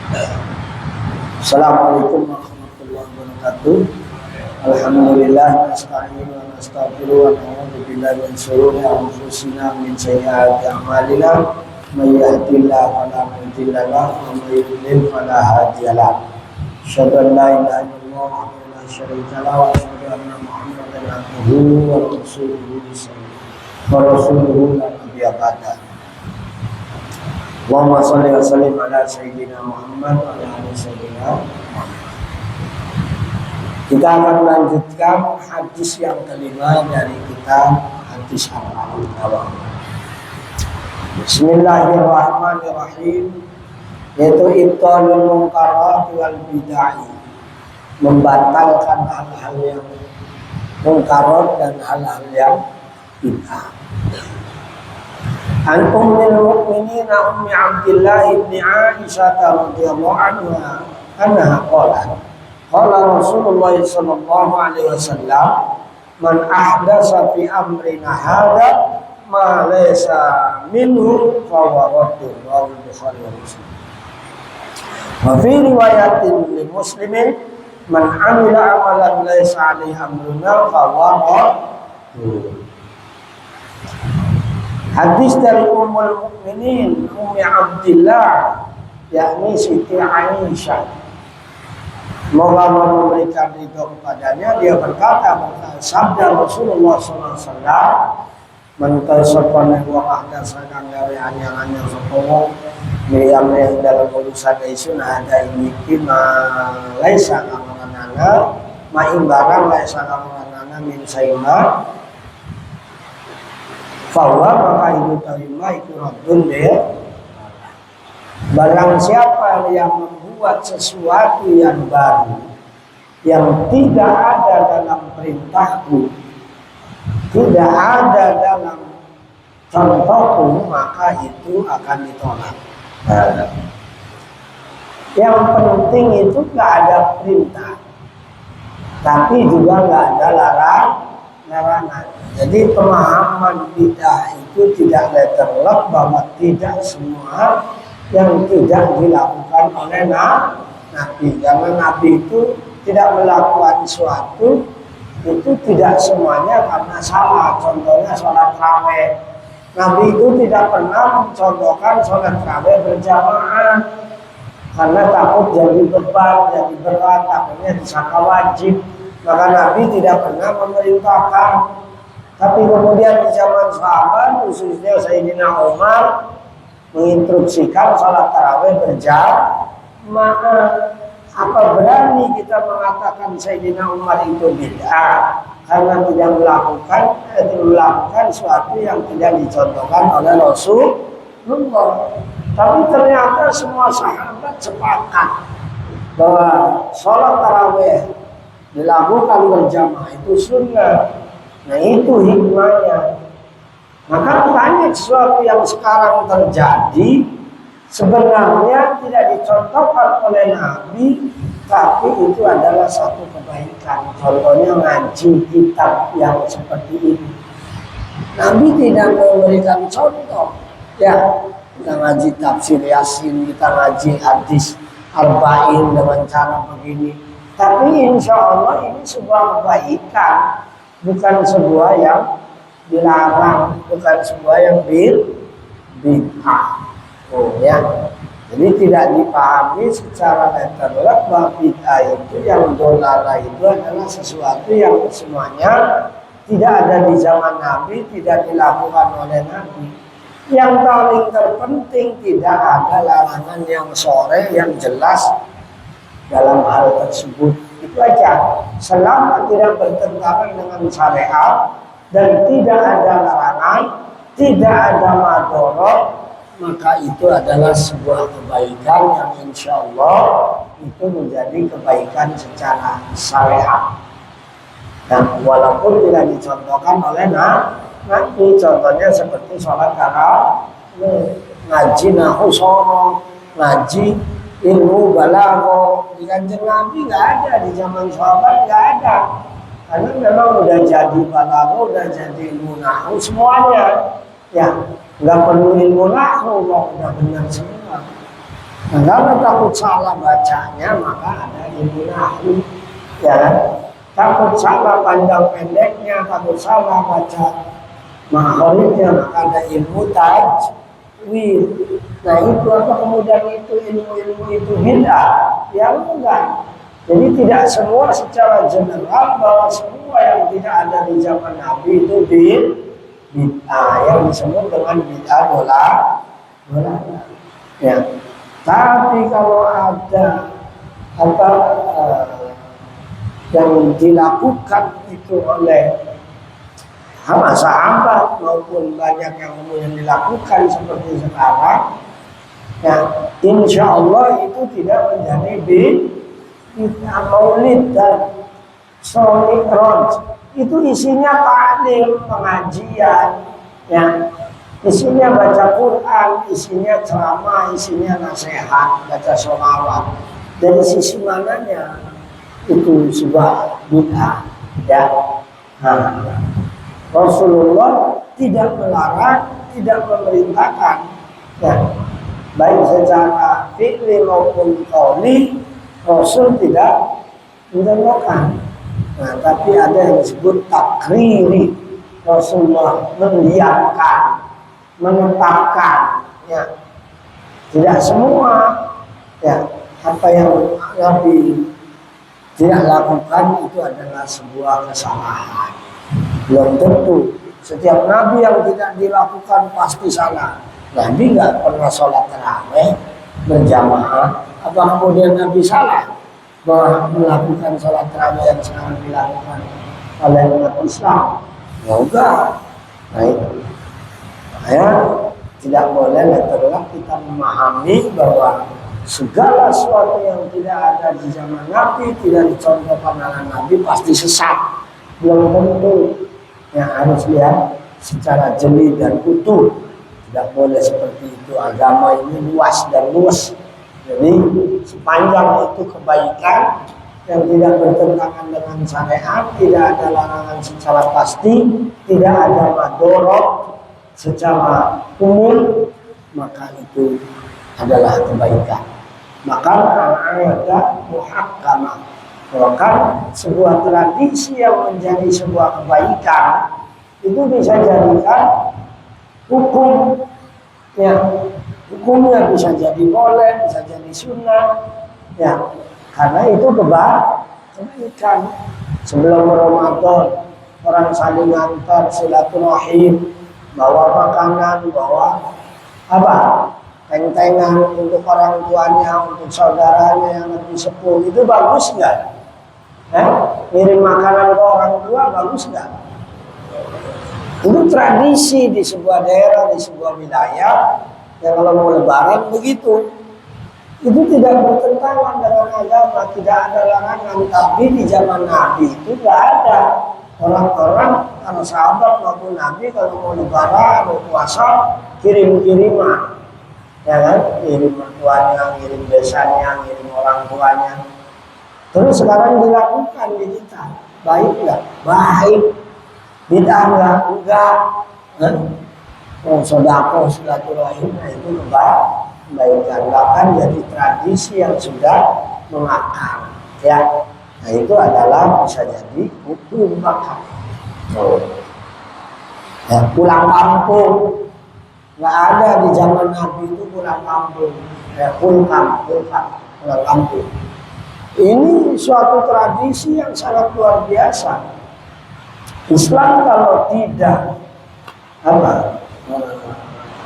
Assalamualaikum warahmatullahi wabarakatuh. Alhamdulillah nasta'inu wa nastaghfiru wa na'udzu billahi min shururi anfusina min sayyiati a'malina may yahdihillahu fala mudilla lahu wa may yudlil fala hadiya lahu. Asyhadu an la ilaha illallah wahdahu la syarika lahu wa asyhadu anna Muhammadan abduhu wa rasuluhu la nabiyya ba'da. Allahumma shalli wa sallim ala sayyidina Muhammad wa ala ali sayyidina Muhammad. Kita akan melanjutkan hadis yang kelima dari kitab hadis Arba'in Nawawi. Bismillahirrahmanirrahim. Yaitu ibtalul munkarat wal bid'ah, membatalkan hal-hal yang munkarat dan hal-hal yang bid'ah. An ummil mu'minin ummi Abdillah ibn Aisyah radhiyallahu anha anha qalat qala Rasulullah sallallahu alaihi wasallam man ahdatsa fi amrina hadza ma laysa minhu fa huwa raddun rawahu Bukhari wa Muslim. Wa fi riwayatin li Muslimin man amila amalan laysa alaihi amruna fa huwa raddun. Hadis dari Ummul Mukminin Ummi Abdillah, yakni Siti Aisyah, semoga Allah memberikan ridho kepadanya. Dia berkata, sabda Rasulullah SAW, mentasabana wa ahdatsakan gawean yang anyar sopo yang dalam urusan isun ada ini ma laisa kamanana ma imbarang laisa kamanana min saima bahwa maka itu terima itu raddun dia. Barang siapa yang membuat sesuatu yang baru yang tidak ada dalam perintahku, tidak ada dalam contohku, maka itu akan ditolak. Yang penting itu nggak ada perintah, tapi juga nggak ada larangan. Jadi pemahaman bid'ah itu tidak letterlock bahwa tidak semua yang tidak dilakukan oleh Nabi. Karena Nabi itu tidak melakukan sesuatu itu tidak semuanya karena salah. Contohnya sholat tarawih. Nabi itu tidak pernah mencontohkan sholat tarawih berjamaah karena takut jadi beban, jadi berat, takutnya disangka wajib. Maka Nabi tidak pernah memerintahkan. Tapi kemudian di zaman sahabat, khususnya Sayyidina Umar, menginstruksikan sholat tarawih berjamaah. Apa berani kita mengatakan Sayyidina Umar itu bid'ah karena tidak melakukan sesuatu yang tidak dicontohkan oleh Rasulullah. Tapi ternyata semua sahabat sepakat bahwa sholat tarawih dilakukan berjamaah itu sunnah. Nah itu hikmahnya. Maka banyak sesuatu yang sekarang terjadi sebenarnya tidak dicontohkan oleh Nabi, tapi itu adalah satu kebaikan. Contohnya ngaji kitab yang seperti ini. Nabi tidak memberikan contoh. Ya, kita ngaji tafsir Yasin, kita ngaji hadis Arba'in dengan cara begini. Tapi insya Allah ini sebuah kebaikan. Bukan sebuah yang dilarang, bukan sebuah yang bid'ah. Ya. Jadi tidak dipahami secara letterlock bahwa bid'ah itu yang dolala itu adalah sesuatu yang semuanya tidak ada di zaman Nabi, tidak dilakukan oleh Nabi. Yang paling terpenting tidak ada larangan yang sore yang jelas dalam hal tersebut. Itu aja. Selama tidak bertentangan dengan syariat dan tidak ada larangan, tidak ada madorot, maka itu adalah sebuah kebaikan yang insya Allah itu menjadi kebaikan secara syariat. Dan walaupun tidak dicontohkan oleh Nabi, contohnya seperti sholat tarawih, ngaji nahu soro, ngaji ilmu balaghah di Kanjeng Nabi nggak ada, di zaman sahabat nggak ada, karena memang udah jadi balaghah, udah jadi ilmu nahwu semuanya, ya nggak perlu ilmu nahwu, udah benar semua. Nah, kalau takut salah bacanya maka ada ilmu nahwu, ya kan? Takut salah panjang pendeknya, takut salah baca makhorijnya maka ada ilmu tajwid. Nah itu apa kemudian itu ilmu-ilmu itu bid'ah? Ya enggak. Jadi tidak semua secara general bahwa semua yang tidak ada di zaman Nabi itu bid'ah yang disebut dengan bid'ah bola. Ya. Tapi kalau ada apa yang dilakukan itu oleh sahabat maupun banyak yang kemudian dilakukan seperti sekarang, ya insya Allah itu tidak menjadi bid'ah. Maulid dan Mi'raj itu isinya taklim, pengajian, ya isinya baca Quran, isinya ceramah, isinya nasihat, baca sholawat. Dari sisi mananya itu sebuah bid'ah, ya. Nah, Rasulullah tidak melarang, tidak memerintahkan, ya. Baik secara fi'li maupun qauli, Rasul tidak mencontohkan. Nah, tapi ada yang disebut takriri. Rasulullah mendiamkan, menetapkan, ya. Tidak semua, ya, apa yang Nabi tidak lakukan itu adalah sebuah kesalahan. Belum tentu setiap Nabi yang tidak dilakukan pasti salah. Nabi nggak pernah sholat tarawih berjamaah, apa kemudian Nabi salah bahwa melakukan sholat tarawih yang sekarang dilakukan oleh umat Islam? Ya enggak. Nah itu, ya tidak boleh letterlah kita memahami bahwa segala sesuatu yang tidak ada di zaman Nabi, tidak dicontohkan oleh Nabi pasti sesat. Belum tentu. Yang harus lihat secara jeli dan utuh. Tidak boleh seperti itu. Agama ini luas dan luas. Jadi sepanjang itu kebaikan yang tidak bertentangan dengan syariat, tidak ada larangan secara pasti, tidak ada madorot secara umum, maka itu adalah kebaikan. Maka ada muhakkamah. Bahkan sebuah tradisi yang menjadi sebuah kebaikan itu bisa jadikan hukum, ya hukumnya bisa jadi boleh, bisa jadi sunnah, ya karena itu kebaikan. Sebelum Ramadan orang saling antar silaturahim, bawa makanan, bawa apa? Teng-tengan untuk orang tuanya, untuk saudaranya yang lebih sepuh, itu bagus nggak? Ngirim makanan ke orang tua bagus nggak? Itu tradisi di sebuah daerah, di sebuah wilayah, yang kalau mau lebaran begitu. Itu tidak bertentangan dengan agama, tidak ada larangan. Tapi di zaman Nabi itu nggak ada. Orang-orang, para sahabat maupun Nabi kalau mau lebaran, mau puasa, kirim-kiriman. Ya kan, ngirim mertuanya, ngirim besannya, ngirim orang tuanya. Terus sekarang dilakukan di kita, baik nggak? Baik. Bid'ah nggak? Enggak. Sedekah, silaturahim itu kebaikan. Bahkan jadi tradisi yang sudah mengakar. Ya, nah itu adalah bisa jadi hukum bakar. Ya, pulang kampung. Nggak ada di zaman Nabi itu pulang kampung, pulang kampung. Ini suatu tradisi yang sangat luar biasa. Islam kalau tidak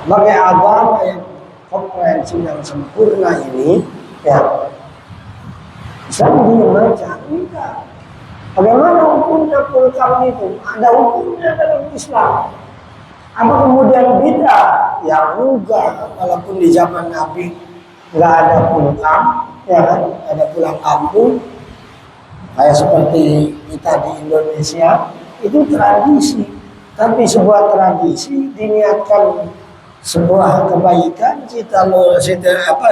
sebagai agama yang komprehensif yang sempurna ini, ya Islam diam aja, enggak. Bagaimana hukumnya pulang itu? Ada hukumnya dalam Islam. Apa kemudian bid'ah? Ya enggak, walaupun di zaman Nabi nggak ada pulang, ya kan, ada pulang kampung, kayak seperti kita di Indonesia, itu tradisi. Tapi sebuah tradisi diniatkan sebuah kebaikan, kita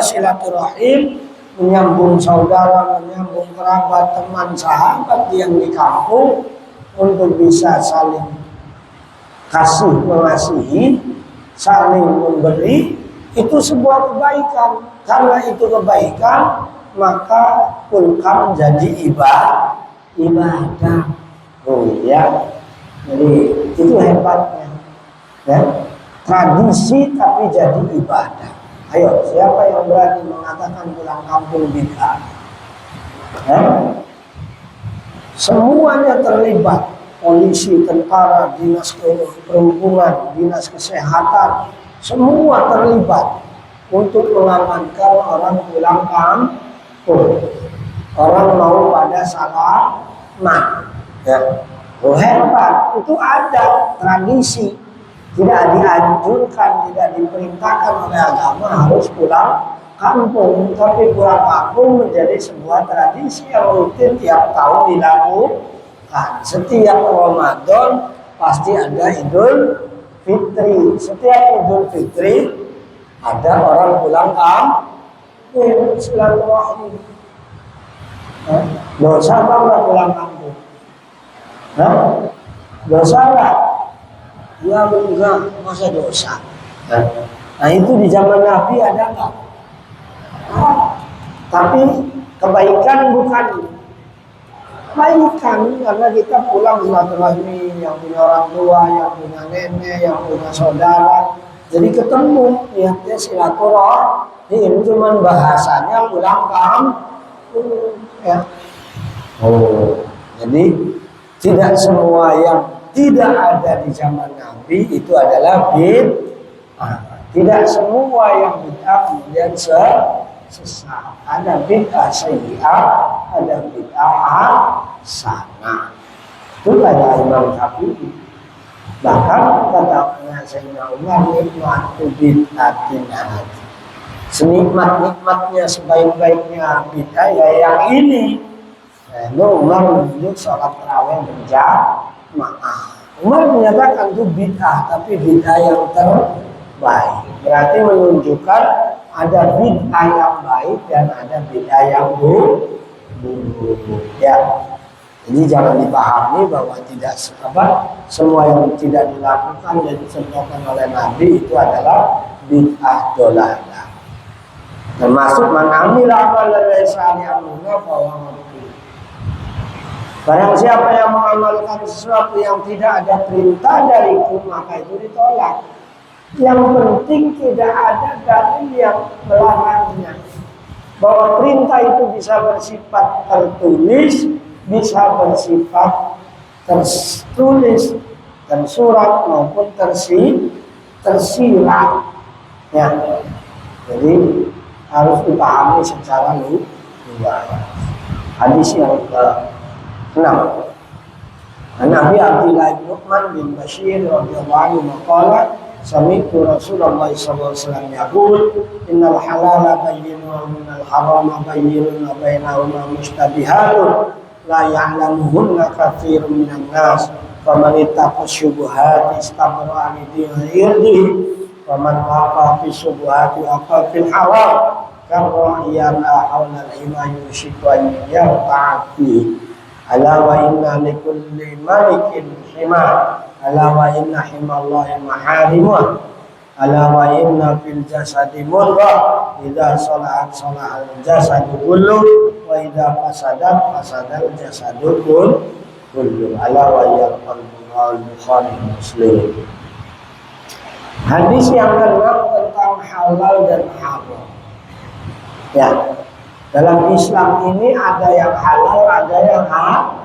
silaturahim, menyambung saudara, menyambung kerabat, teman, sahabat yang di kampung untuk bisa saling kasih mengasihi, saling memberi, itu sebuah kebaikan. Karena itu kebaikan, maka pulkam jadi ibadah. Oh ya, jadi itu hebatnya. Ya. Tradisi tapi jadi ibadah. Ayo, siapa yang berani mengatakan pulang kampung bid'ah? Semuanya terlibat. Polisi, tentara, dinas perhubungan, dinas kesehatan, semua terlibat untuk mengamankan orang pulang kampung. Orang mau pada salaman. Ya. Oh, hebat, itu ada tradisi. Tidak dianjurkan, tidak diperintahkan oleh agama harus pulang kampung. Tapi pulang kampung menjadi sebuah tradisi yang rutin tiap tahun dilakukan. Setiap Ramadan pasti ada Idul Fitri. Setiap Idul Fitri ada orang pulang kampung, silaturahmi. Dosa apa enggak pulang kampung? Dosa enggak? Ya enggak, masa dosa. Nah itu di zaman Nabi ada enggak? Tapi kebaikan bukan kebaikan, karena kita pulang silaturahmi, yang punya orang tua, yang punya nenek, yang punya saudara, jadi ketemu, niatnya silaturahmi. Ini cuma bahasanya pulang kampung, ya. Oh, jadi tidak semua yang tidak ada di zaman Nabi itu adalah bid'ah. Tidak semua yang bid'ah kemudian sesat. Ada bid'ah sayyi'ah, ada bid'ah hasanah. Itu ada Imam Syafi'i. Bahkan kata Sayyidina Umar, nikmatu bid'atin hadi. Senikmat-nikmatnya, sebaik-baiknya bid'ah ya yang ini. Lalu Umar menunjuk sholat tarawih berjamaah. Umar menyatakan itu bid'ah, tapi bid'ah yang terbaik. Berarti menunjukkan ada bid'ah yang baik dan ada bid'ah yang buruk. Ya. Jadi jangan dipahami bahwa tidak semua yang tidak dilakukan dan dicontohkan oleh Nabi itu adalah bid'ah dolalah. Termasuk mengambil amal dari syariat bahwa barang siapa yang mengamalkan sesuatu yang tidak ada perintah dariku, maka itu ditolak. Yang penting tidak ada dalil yang melarangnya. Bahwa perintah itu bisa bersifat tertulis, bisa bersifat tertulis, tersurat maupun tersirat. Ya. Jadi harus dipahami secara luas. Hadis yang ke-6. Nabi Abdullah bin Uthman bin Bashir radhiyallahu anhu maqala sami'tu Rasulullah sallallahu alaihi wasallam yaqul innal halala bayyinun wa innal harama bayyinun wa bainahuma mushtabihatun la ya'lamuhunna katsirun minan nas faman ittaqa syubhat istabra li dinihi wa man waqa fi syubhati waqa fil haram kama yana hawla al-hima yushiku an yarta'a fihi. Ala wa inna likulli malikin hima. Ala wa inna himallahi maharimuh. Ala wa inna fil jasadi mudghah idza salahat salahal jasadu kullu wa idza fasadat fasadal jasadu kullu. Ala wa ya Bukhari Muslim. Hadis yang kedua tentang halal dan haram. Ya. Dalam Islam ini ada yang halal, ada yang haram.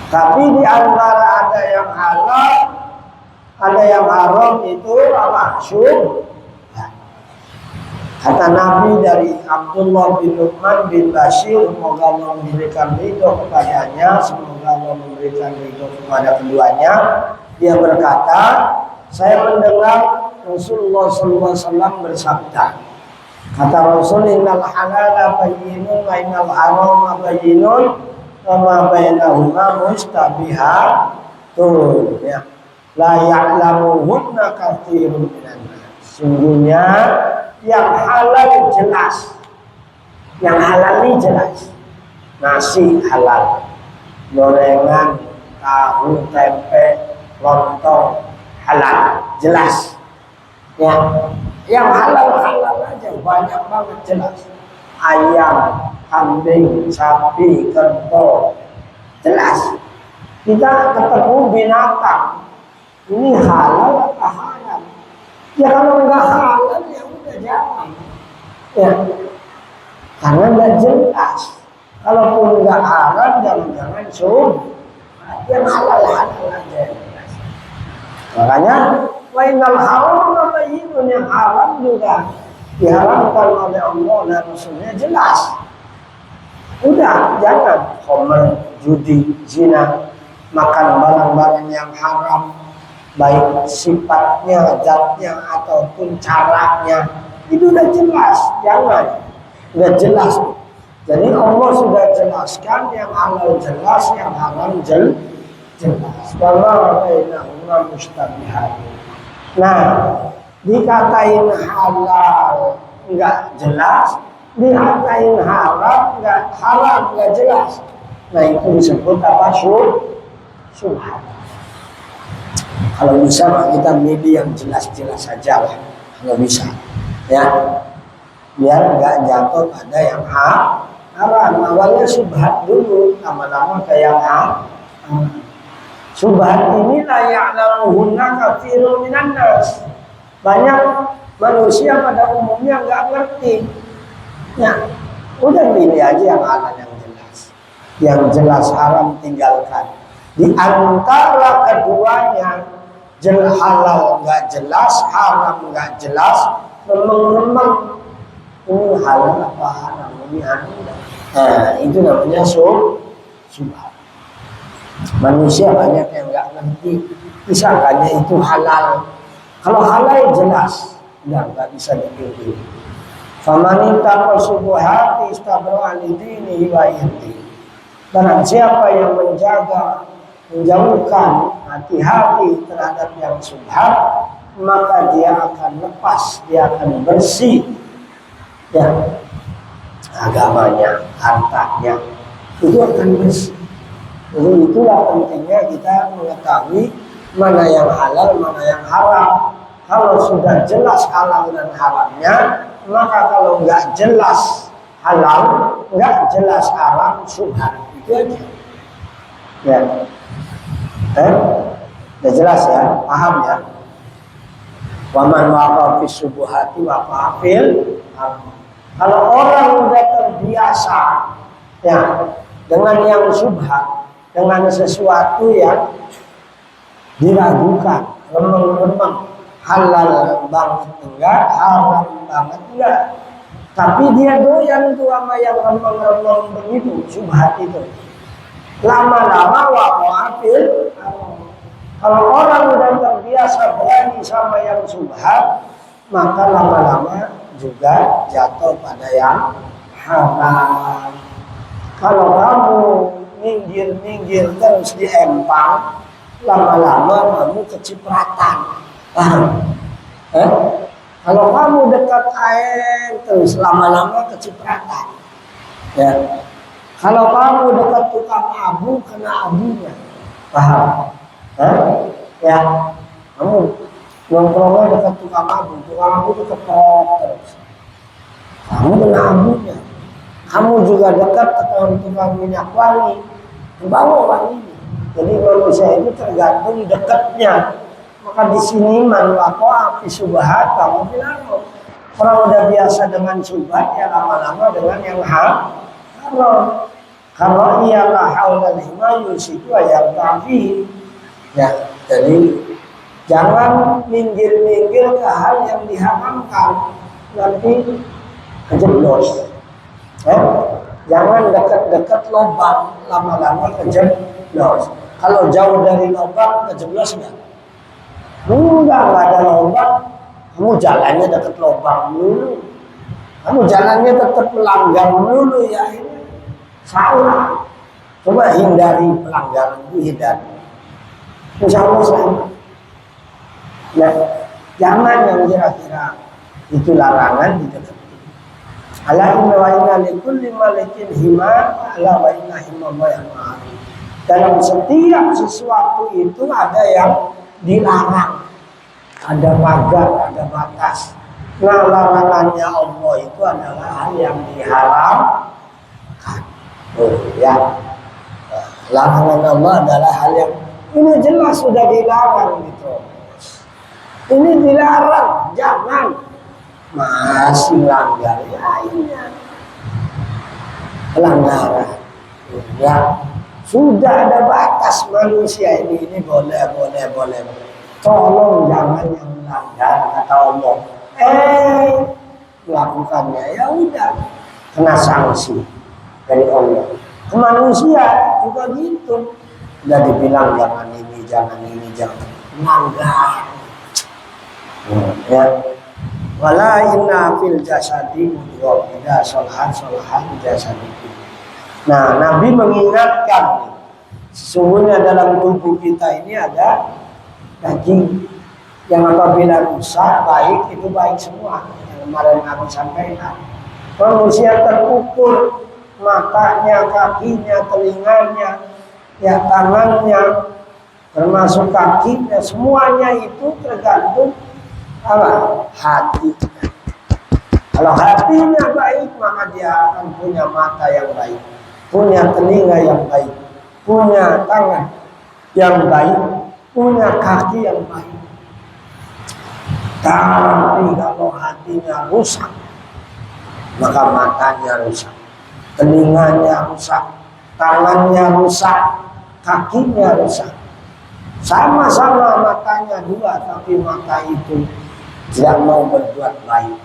Tapi di antara ada yang halal, ada yang haram itu apa? Syubhat. Kata Nabi dari Abdullah bin Uthman bin Bashir, semoga Allah memberikan ridho kepadanya, semoga Allah memberikan ridho kepada keduanya. Dia berkata, saya mendengar Rasulullah SAW bersabda. Kata Rasul, innal halala bayyinun wa innal harama bayyinun wa ma bainahuma mustabihatun. Ya. La ya'lamuhunna katsirun minan nas. Sungguhnya yang halal jelas. Yang halal ini jelas. Nasi halal, gorengan, tahu, tempe, lontong halal, jelas. Ya, yang halal-halal aja banyak banget jelas. Ayam, kambing, sapi, kerbau, jelas. Kita ketemu binatang, ini halal apa haram? Ya kalau nggak halal ya udah jangan. Ya, karena nggak jelas. Kalaupun nggak halal, jangan-jangan yang halal-halal aja. Makanya wainal haram bayyinun, yang haram juga diharamkan oleh Allah dan Rasulnya jelas. Udah jangan khamr, judi, zina, makan barang-barang yang haram, baik sifatnya, zatnya ataupun caranya, itu udah jelas. Jangan, udah jelas. Jadi Allah sudah jelaskan yang halal jelas, yang haram jelas. Wallahu bainahuma mustabihat. Nah, dikatain halal nggak jelas, dikatain haram nggak jelas. Nah itu disebut apa? Syubhat. Kalau bisa kita milih yang jelas-jelas saja lah, kalau bisa, ya, biar nggak jatuh pada yang haram. Awalnya syubhat dulu, lama-lama ke yang haram. Syubhat ini la ya'lamuhunna katsirun minan nas. Banyak manusia pada umumnya nggak ngerti. Ya, udah pilih aja yang halal yang jelas. Yang jelas haram tinggalkan. Di antara keduanya, halal nggak jelas, haram nggak jelas, remeng-remeng. Ini halal apa haram? Ini haram. Nah, itu namanya syubhat. Manusia banyak yang nggak ngerti, disangkanya itu halal. Kalau halal jelas, nggak bisa dipilih. Famanita subuhati istabra lidinihi wa irdi. Barang siapa yang menjauhkan hati-hati terhadap yang syubhat, maka dia akan lepas, dia akan bersih, ya, agamanya, hartanya, itu akan bersih. Jadi itulah pentingnya kita mengetahui mana yang halal, mana yang haram. Kalau sudah jelas halal dan haramnya, maka kalau nggak jelas halal, nggak jelas haram, syubhat. Itu aja. Ya, udah jelas ya, paham ya. Waman waqa'a fi syubhati waqa'a fil haram. Kalau orang udah terbiasa ya dengan yang syubhat, dengan sesuatu yang diragukan, remeng-remeng, halal banget enggak, haram banget enggak, tapi dia doyan tuh sama yang remeng-remeng begitu, syubhat itu. Lama-lama waqa'a fil haram. Kalau orang udah terbiasa berani sama yang syubhat, maka lama-lama juga jatuh pada yang haram. Kalau kamu minggir-minggir terus di empang, lama-lama kamu kecipratan. Kalau kamu dekat air terus, lama-lama kecipratan. Ya. Kalau kamu dekat tukang abu, kena abunya. Paham? Ya. Kamu nongkrongnya dekat tukang abu dekat terus, kamu kena abunya. Kamu juga dekat ke tukang minyak wangi, dibawa wanginya. Jadi manusia itu tergantung dekatnya. Maka di sini man waqa'a fi syubhat kamu bilang, orang udah biasa dengan syubhat ya lama-lama dengan yang haram. Kalau ia la haula lima yusiku ayat tafi. Ya, jadi jangan minggir-minggir ke hal yang diharamkan, nanti kejeblos. Jangan dekat-dekat lubang, lama-lama kejeblos. Kalau jauh dari lubang kejeblos enggak? Enggak ada lubang, kamu jalannya dekat lubang dulu. Kamu jalannya tetap melanggar dulu ya, ini salah. Coba hindari pelanggaran itu, hindari. Insya Allah selamat. Nah, jangan yang kira-kira itu larangan didekati. Ala inna wa inna likulli malikin hima, ala wa inna himma yang ma'arif. Dalam setiap sesuatu itu ada yang dilarang. ada pagar, ada batas. Nah, larangannya Allah itu adalah hal yang diharamkan. Ya, larangan Allah adalah hal yang ini jelas sudah dilarang gitu. Ini dilarang, jangan masih langgar ya ini pelanggaran. Ya, sudah ada batas manusia ini boleh. Tolong jangan yang melanggar kata Allah. Melakukannya ya udah kena sanksi dari Allah. Ke manusia juga gitu. Udah dibilang jangan ini, jangan melanggar. Ya. Wala inna fil jasadi mudghah idza salahat jasadi. Nah, Nabi mengingatkan sesungguhnya dalam tubuh kita ini ada daging yang apabila rusak baik itu baik semua. Yang kemarin Nabi sampaikan. Manusia terukur matanya, kakinya, telinganya, ya tangannya, termasuk kakinya, semuanya itu tergantung apa? Hati. Kalau hatinya baik maka dia akan punya mata yang baik, punya telinga yang baik, punya tangan yang baik, punya kaki yang baik. Tapi kalau hatinya rusak, maka matanya rusak, telinganya rusak, tangannya rusak, kakinya rusak. Sama-sama matanya dua, tapi mata itu tidak mau berbuat baik.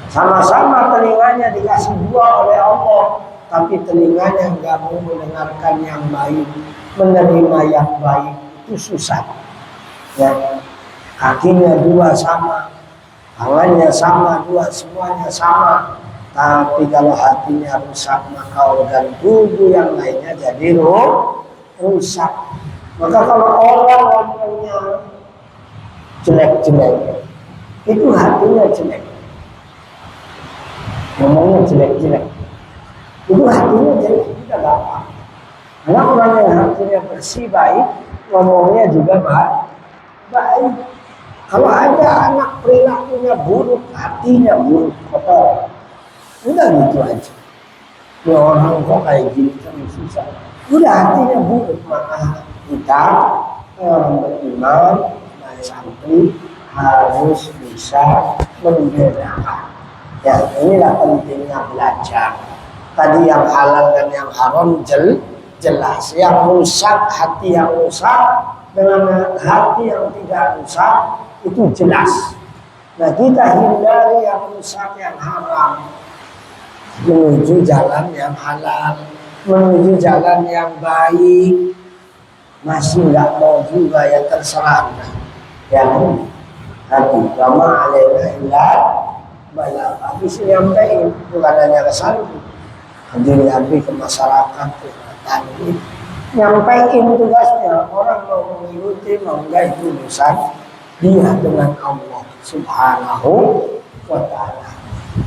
Sama-sama telinganya dikasih dua oleh Allah, tapi telinganya nggak mau mendengarkan yang baik, menerima yang baik, itu susah. Ya. Kakinya dua sama, tangannya sama dua, semuanya sama. Tapi kalau hatinya rusak, maka organ tubuh yang lainnya jadi rusak. Maka kalau orang ngomongnya jelek-jelek, itu hatinya jelek. Ngomongnya jelek-jelek, itu hatinya jelek, kita gak apa. Karena orang yang hatinya bersih baik, ngomongnya juga baik. Kalau ada anak perilakunya buruk, hatinya buruk, kotor, udah gitu aja. Ya orang kok kayak gini kan susah. Udah hatinya buruk, maka kita orang beriman, dan santri harus bisa membedakan. Ya, inilah pentingnya belajar. Tadi yang halal dan yang haram jelas. Yang rusak, hati yang rusak dengan hati yang tidak rusak itu jelas. Nah, kita hindari yang rusak, yang haram, menuju jalan yang halal, menuju jalan yang baik. Masih nggak mau juga ya terserah. Yang hati lama alaihi illa bala habis nyampein bukan hanya ke santri, jadi ke masyarakat, ke petani, nyampein tugasnya. Orang mau mengikuti mau enggak itu urusan dia dengan Allah Subhanahu wa Ta'ala.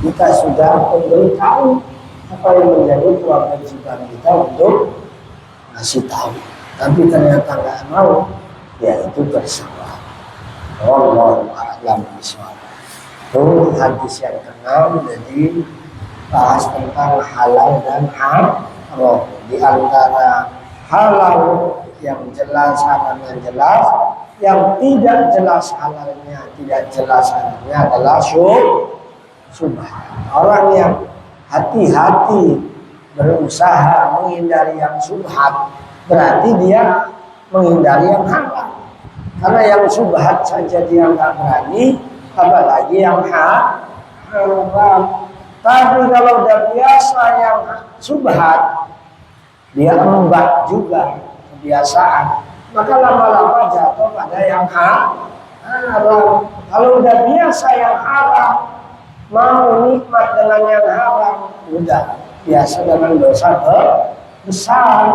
Kita sudah memberitahu apa yang menjadi kewajiban kita untuk ngasih tahu, tapi ternyata nggak mau, ya itu terserah. Wallahu a'lam bishawab. Itu hadis yang ke-6, jadi bahas tentang halal dan haram. Di antara halal yang jelas, haram yang jelas, yang tidak jelas halalnya, tidak jelas haramnya adalah syubhat. Orang yang hati-hati berusaha menghindari yang syubhat, berarti dia menghindari yang halal. Karena yang syubhat saja dia nggak berani, apalagi yang haram. Tapi kalau udah biasa yang syubhat, dia embat juga kebiasaan, maka lama-lama jatuh pada yang haram. Kalau udah biasa yang haram, mau nikmat dengan yang haram, udah biasa dengan dosa besar.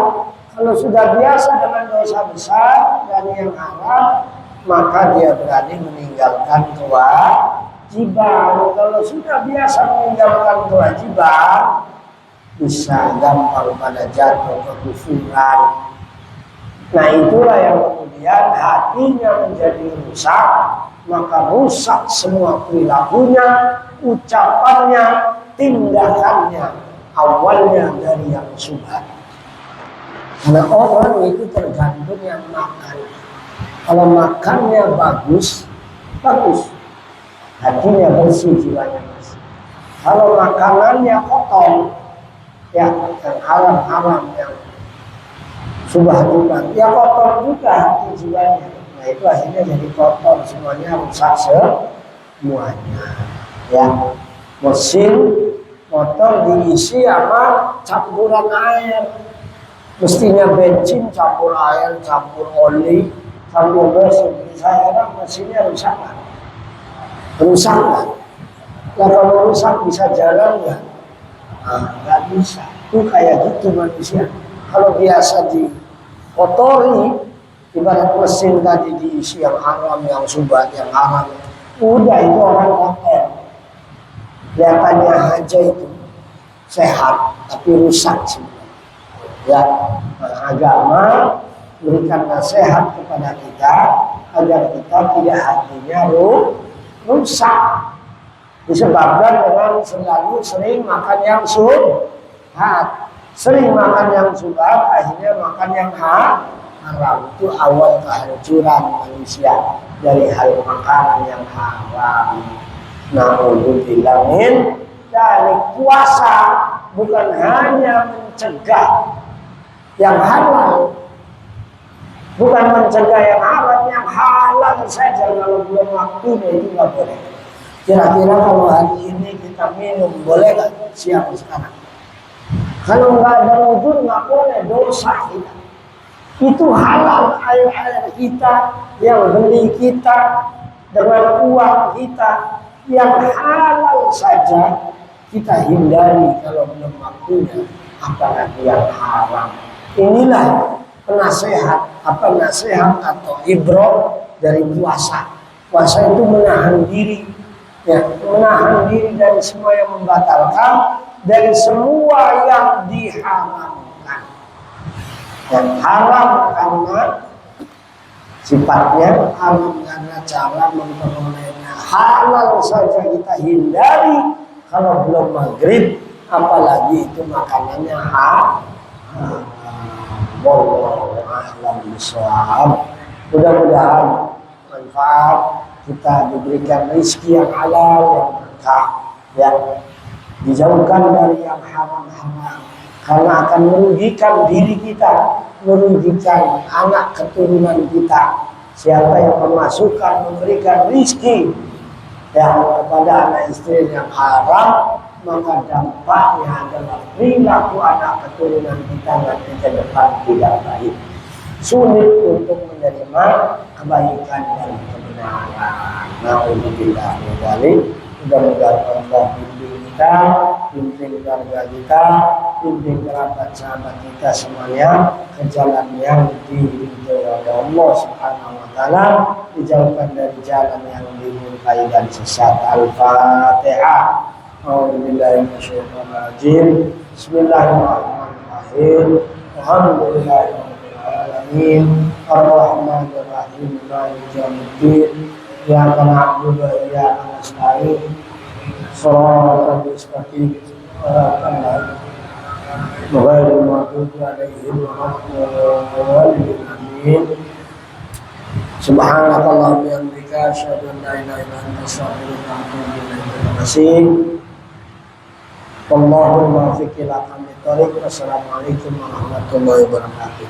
Kalau sudah biasa dengan dosa besar dan yang haram, maka dia berani meninggalkan kewajiban. Kalau sudah biasa meninggalkan kewajiban, bisa gampang pada jatuh kekufuran. Nah itulah yang kemudian hatinya menjadi rusak, maka rusak semua perilakunya, ucapannya, tindakannya, awalnya dari yang subhat. Karena orang itu tergantung yang makan. Kalau makannya bagus, bagus. Hatinya bersih, jiwanya bersih. Kalau makanannya kotor, ya yang haram-haram, yang subhat, ya kotor juga hati jiwanya. Nah itu akhirnya jadi kotor, semuanya rusak semuanya. Ya, mesin motor diisi sama campuran air. Mestinya bensin campur air, campur oli, campur bensin. Saya mesinnya rusak kan? Rusak kan? Nah kalau rusak bisa jalan ya? Nah, nggak bisa. Itu kayak gitu manusia. Kalau biasa dikotori, ibarat mesin tadi diisi yang haram, yang subhat, yang haram, udah itu orang kotor. Kelihatannya aja itu sehat, tapi rusak sih. Ya, agama berikan nasihat kepada kita agar kita tidak hatinya rusak, disebabkan dengan selalu sering makan yang subhat. Sering makan yang subhat, akhirnya makan yang haram. Itu awal kehancuran manusia dari hal makanan yang haram. Na'udzubillah min dari puasa bukan hanya mencegah yang halal, bukan mencegah yang haram, yang halal saja kalau belum waktunya itu nggak boleh. Kira-kira kalau hari ini kita minum boleh nggak siang sekarang? Kalau nggak ada uzur nggak boleh, dosa kita. Itu halal, air-air kita yang beli kita dengan uang kita yang halal saja kita hindari kalau belum waktunya, apalagi yang haram. Inilah nasihat atau ibrah dari puasa. Puasa itu menahan diri, ya, menahan diri dari semua yang membatalkan, dari semua yang diharamkan. Yang haram karena sifatnya, haram karena cara memperolehnya. Halal saja kita hindari kalau belum maghrib, apalagi itu makanannya haram. Wallahu a'lam bishawab. Mudah-mudahan manfaat kita diberikan rezeki yang halal, yang berkah, ya, dijauhkan dari yang haram-haram, karena akan merugikan diri kita, merugikan anak keturunan kita. Siapa yang memasukkan, memberikan rezeki yang kepada anak istri yang haram, maka dampaknya adalah perilaku anak keturunan kita nanti ke depan tidak baik. Sulit untuk menerima kebaikan dan kebenaran. Na'udzubillah min dzalik. Mudah-mudahan Allah bimbing kita, bimbing keluarga kita, bimbing kerabat sahabat kita semuanya ke jalan yang diridhoi oleh Allah Subhanahu wa taala, dijauhkan dari jalan yang dimurkai dan sesat. Al-Fatihah. A'udzubillahi minasyaitonir rajim. Bismillahirrahmanirrahim. Alhamdulillahirabbil alamin. Arrahmanir rahim. Maliki yaumiddin. Iyyaka na'budu wa iyyaka nasta'in. Shiratal mustaqim. Ghairil maghdubi 'alaihim waladdallin. Amin. Subhanakallahumma wa bihamdika asyhadu an la ilaha illa anta astaghfiruka wa atubu ilaik. Terima kasih. Allahumma fiqh ila kami thariq. Wassalamualaikum warahmatullahi wabarakatuh.